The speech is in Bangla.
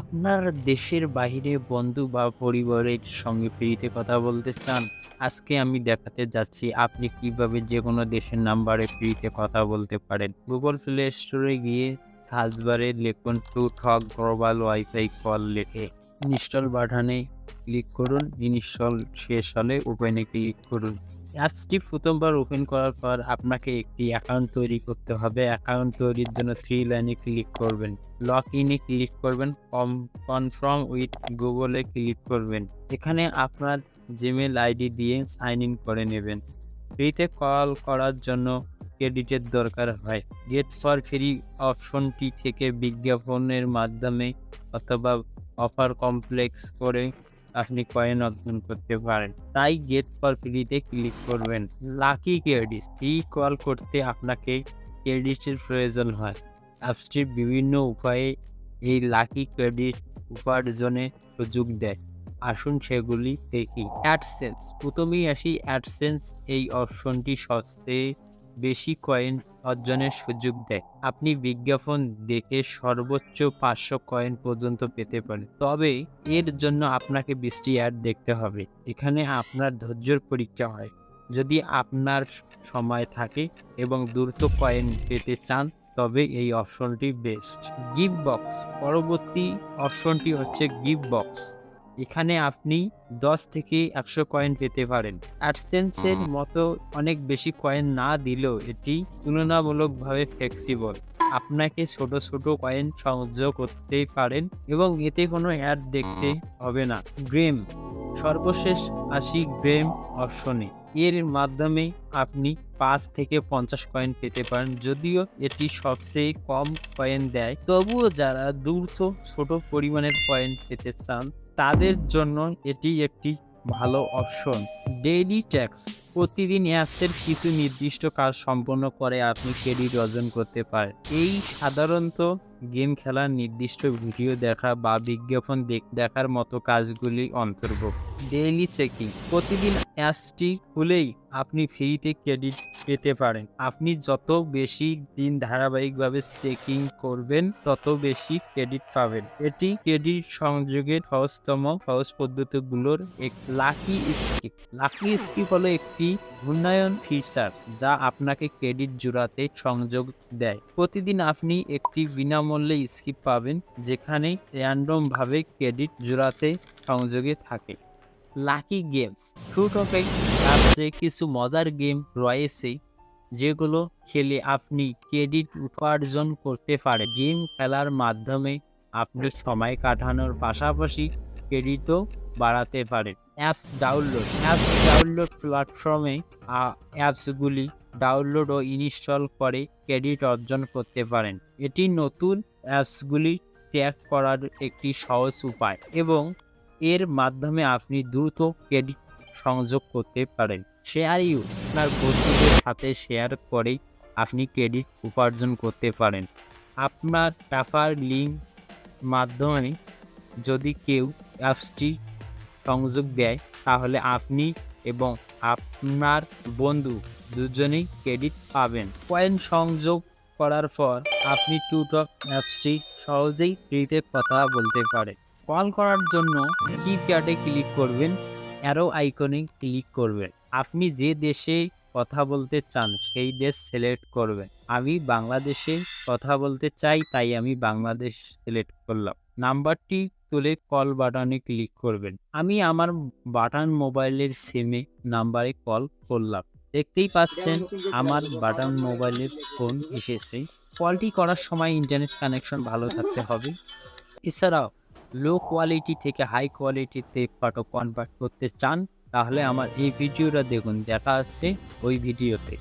আপনার দেশের বাইরে বন্ধু বা পরিবারের সঙ্গে ফ্রিতে কথা বলতে চান? আজকে আমি দেখাতে যাচ্ছি আপনি কিভাবে যেকোনো দেশের নাম্বারে ফ্রিতে কথা বলতে পারেন। Google Play Store এ গিয়ে সার্চ বারে লিখুন to talk global wifi call লিখে ইনস্টল বাটনে ক্লিক করুন। ইনস্টল শেষ হলে ওপেনে ক্লিক করুন। অ্যাপসটি প্রথমবার ওপেন করার পর আপনাকে একটি অ্যাকাউন্ট তৈরি করতে হবে। অ্যাকাউন্ট তৈরির জন্য 3 লাইনে ক্লিক করবেন। লগ ইনে ক্লিক করবেন। কনফার্ম উইথ গুগলে ক্লিক করবেন। এখানে আপনার জিমেল আইডি দিয়ে সাইন ইন করে নেবেন। ফ্রিতে কল করার জন্য ক্রেডিটের দরকার হয়। গেট ফর ফ্রি অপশনটি থেকে বিজ্ঞাপনের মাধ্যমে অথবা অফার কমপ্লেক্স করে আপনি কয়েন অর্জন করতে পারেন। তাই গেট ফর ফ্রিতে ক্লিক করবেন। লাকি ক্রেডিট, এই কল করতে আপনাকে ক্রেডিটের প্রয়োজন হয়। অ্যাপসটির বিভিন্ন উপায়ে এই লাকি ক্রেডিট উপার্জনের সুযোগ দেয়। আসুন সেগুলি দেখি। অ্যাডসেন্স, প্রথমেই আসি অ্যাডসেন্স। এই অপশনটি সবচেয়ে বেশি কয়েন অর্জনের সুযোগ দেয়। আপনি বিজ্ঞাপন দেখে সর্বোচ্চ 500 কয়েন পর্যন্ত পেতে পারেন, তবে এর জন্য আপনাকে 20টি অ্যাড দেখতে হবে। এখানে আপনার ধৈর্যের পরীক্ষা হয়। যদি আপনার সময় থাকে এবং দ্রুত কয়েন পেতে চান তবে এই অপশনটি বেস্ট। গিফট বক্স, পরবর্তী অপশনটি হচ্ছে গিফট বক্স। এখানে আপনি 10 থেকে 100 কয়েন পেতে পারেন। অ্যাডসেন্সের মতো অনেক বেশি কয়েন না দিলেও এটি তুলনামূলকভাবে ফ্লেক্সিবল। আপনাকে ছোট ছোট কয়েন সংযোগ করতে পারেন এবং এতে কোনো অ্যাড দেখতে হবে না। গ্রেম, সর্বশেষ আসি গ্রেম অপশনে। এর মাধ্যমে আপনি 5 থেকে 50 কয়েন পেতে পারেন। যদিও এটি সবচেয়ে কম কয়েন দেয়, তবুও যারা দ্রুত ছোট পরিমাণের কয়েন পেতে চান তাদের জন্য এটি একটি ভালো অপশন। ডেইলি ট্যাক্স, প্রতিদিন অ্যাপসের কিছু নির্দিষ্ট কাজ সম্পন্ন করে আপনি ক্রেডিট অর্জন করতে পারেন। এই সাধারণত গেম খেলা, নির্দিষ্ট ভিডিও দেখা বা বিজ্ঞাপন দেখার মতো কাজগুলি অন্তর্ভুক্ত। ডেইলি চেকিং, প্রতিদিন অ্যাপসটি খুলেই আপনি ফ্রিতে ক্রেডিট পেতে পারেন। আপনি যত বেশি দিন ধারাবাহিকভাবে চেকিং করবেন তত বেশি ক্রেডিট পাবেন। এটি ক্রেডিট সংযোগের সহজ পদ্ধতিগুলোর এক। লাকি স্কিপ, লাকি স্কিপ হলো একটি ঘূর্ণায়ন ফিচার যা আপনাকে ক্রেডিট জোড়াতে সংযোগ দেয়। প্রতিদিন আপনি একটি বিনামূল্যে স্কিপ পাবেন যেখানে র্যান্ডম ভাবে ক্রেডিট জোড়াতে সংযোগে থাকে। লাকি গেমস, টুটকে অ্যাপসে কিছু মজার গেম রয়েছে যেগুলো খেলে আপনি ক্রেডিট উপার্জন করতে পারেন। গেম খেলার মাধ্যমে আপনি সময় কাটানোর পাশাপাশি ক্রেডিটও বাড়াতে পারেন। অ্যাপস ডাউনলোড প্ল্যাটফর্মে অ্যাপসগুলি ডাউনলোড ও ইনস্টল করে ক্রেডিট অর্জন করতে পারেন। এটি নতুন অ্যাপসগুলি ট্র্যাক করার একটি সহজ উপায় এবং এর মাধ্যমে আপনি দ্রুত ক্রেডিট সংযোগ করতে পারেন। শেয়ার ইউজ, আপনার বন্ধুদের সাথে শেয়ার করেই আপনি ক্রেডিট উপার্জন করতে পারেন। আপনার রেফার লিঙ্ক মাধ্যমে যদি কেউ অ্যাপসটি সংযোগ দেয় তাহলে আপনি এবং আপনার বন্ধু দুজনেই ক্রেডিট পাবেন। পয়েন্ট সংযোগ করার পর আপনি টুটক অ্যাপসটি সহজেই ফ্রিতে কথা বলতে পারেন। কল করার জন্য কিপ্যাডে ক্লিক করবেন, অ্যারো আইকনে ক্লিক করবেন। আপনি যে দেশে কথা বলতে চান সেই দেশ সিলেক্ট করবেন। আমি বাংলাদেশে কথা বলতে চাই তাই আমি বাংলাদেশ সিলেক্ট করলাম। নাম্বারটি তুলে কল বাটনে ক্লিক করবেন। আমি আমার বাটন মোবাইলের সিমে নাম্বারে কল করলাম। দেখতেই পাচ্ছেন আমার বাটন মোবাইলের ফোন এসেছে। কলটি করার সময় ইন্টারনেট কানেকশন ভালো থাকতে হবে। এছাড়াও লো কোয়ালিটি থেকে হাই কোয়ালিটিতে ফটো কনভার্ট করতে চান তাহলে আমার এই ভিডিওটা দেখুন, দেখা হচ্ছে ওই ভিডিওতে।